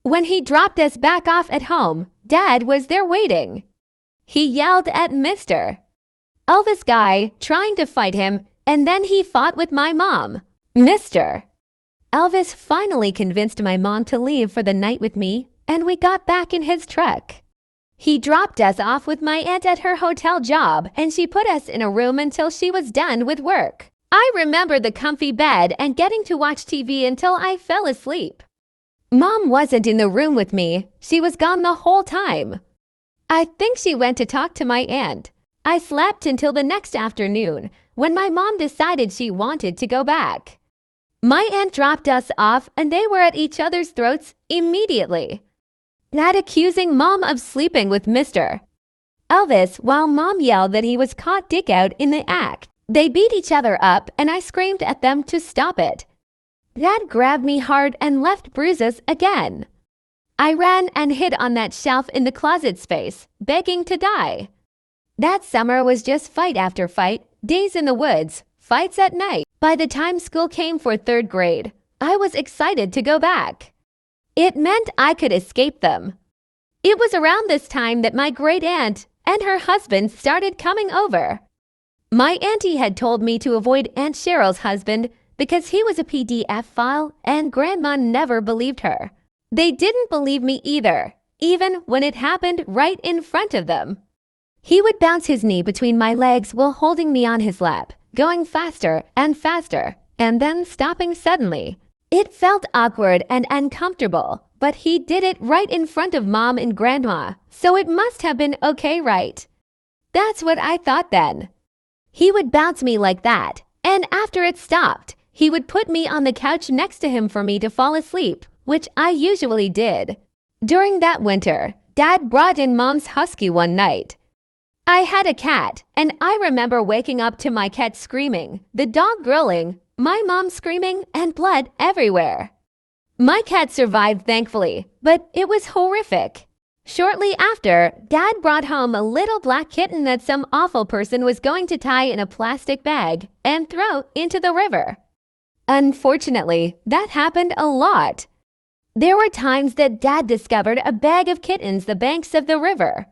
When he dropped us back off at home, Dad was there waiting. He yelled at Mr. Elvis guy, trying to fight him, and then he fought with my mom. Mr. Elvis finally convinced my mom to leave for the night with me, and we got back in his truck. He dropped us off with my aunt at her hotel job, and she put us in a room until she was done with work. I remember the comfy bed and getting to watch TV until I fell asleep. Mom wasn't in the room with me. She was gone the whole time. I think she went to talk to my aunt. I slept until the next afternoon, when my mom decided she wanted to go back. My aunt dropped us off and they were at each other's throats immediately. Dad accusing Mom of sleeping with Mr. Elvis while Mom yelled that he was caught dick out in the act. They beat each other up and I screamed at them to stop it. Dad grabbed me hard and left bruises again. I ran and hid on that shelf in the closet space, begging to die. That summer was just fight after fight, days in the woods, fights at night. By the time school came for 3rd grade, I was excited to go back. It meant I could escape them. It was around this time that my great aunt and her husband started coming over. My auntie had told me to avoid Aunt Cheryl's husband because he was a PDF file and Grandma never believed her. They didn't believe me either, even when it happened right in front of them. He would bounce his knee between my legs while holding me on his lap, going faster and faster, and then stopping suddenly. It felt awkward and uncomfortable, but he did it right in front of Mom and Grandma, so it must have been okay, right? That's what I thought then. He would bounce me like that, and after it stopped, he would put me on the couch next to him for me to fall asleep, which I usually did. During that winter, Dad brought in Mom's husky one night. I had a cat, and I remember waking up to my cat screaming, the dog growling, my mom screaming, and blood everywhere. My cat survived thankfully, but it was horrific. Shortly after, Dad brought home a little black kitten that some awful person was going to tie in a plastic bag and throw into the river. Unfortunately, that happened a lot. There were times that Dad discovered a bag of kittens the banks of the river.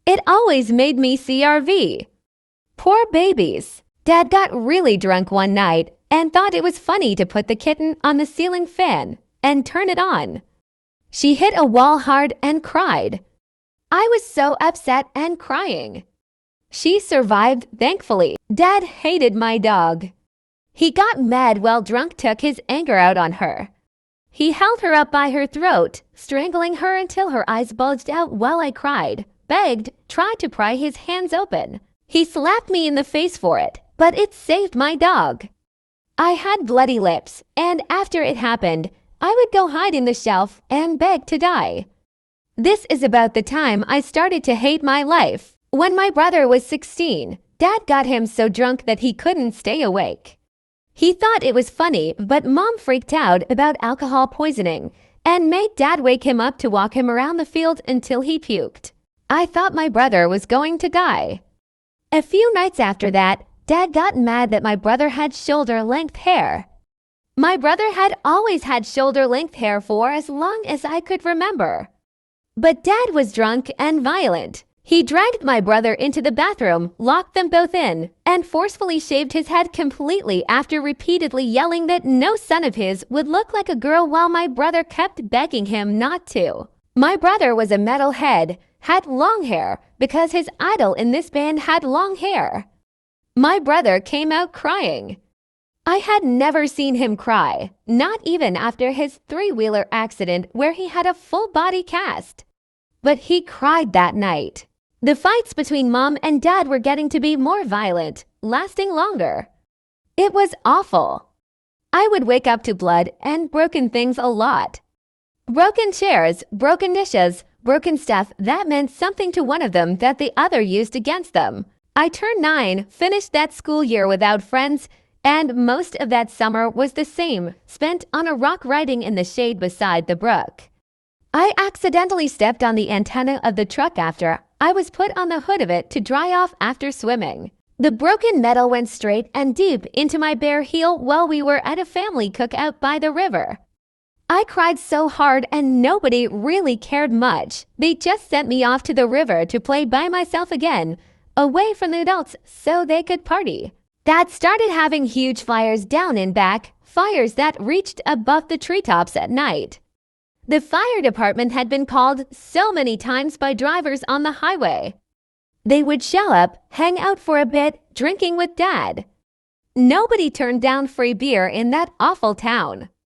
It always made me CRV. Poor babies. Dad got really drunk one night and thought it was funny to put the kitten on the ceiling fan and turn it on. She hit a wall hard and cried. I was so upset and crying. She survived, thankfully. Dad hated my dog. He got mad while drunk took his anger out on her. He held her up by her throat, strangling her until her eyes bulged out while I cried, begged, tried to pry his hands open. He slapped me in the face for it, but it saved my dog. I had bloody lips, and after it happened, I would go hide in the shelf and beg to die. This is about the time I started to hate my life. When my brother was 16, Dad got him so drunk that he couldn't stay awake. He thought it was funny, but Mom freaked out about alcohol poisoning and made Dad wake him up to walk him around the field until he puked. I thought my brother was going to die. A few nights after that, Dad got mad that my brother had shoulder-length hair. My brother had always had shoulder-length hair for as long as I could remember. But Dad was drunk and violent. He dragged my brother into the bathroom, locked them both in, and forcefully shaved his head completely after repeatedly yelling that no son of his would look like a girl while my brother kept begging him not to. My brother was a metalhead, had long hair because his idol in this band had long hair. My brother came out crying. I had never seen him cry, not even after his three-wheeler accident where he had a full-body cast. But he cried that night. The fights between Mom and Dad were getting to be more violent, lasting longer. It was awful. I would wake up to blood and broken things a lot. Broken chairs, broken dishes, broken stuff that meant something to one of them that the other used against them. I turned 9, finished that school year without friends, and most of that summer was the same, spent on a rock riding in the shade beside the brook. I accidentally stepped on the antenna of the truck after I was put on the hood of it to dry off after swimming. The broken metal went straight and deep into my bare heel while we were at a family cookout by the river. I cried so hard and nobody really cared much. They just sent me off to the river to play by myself again, away from the adults so they could party. Dad started having huge fires down and back, fires that reached above the treetops at night. The fire department had been called so many times by drivers on the highway. They would show up, hang out for a bit, drinking with Dad. Nobody turned down free beer in that awful town.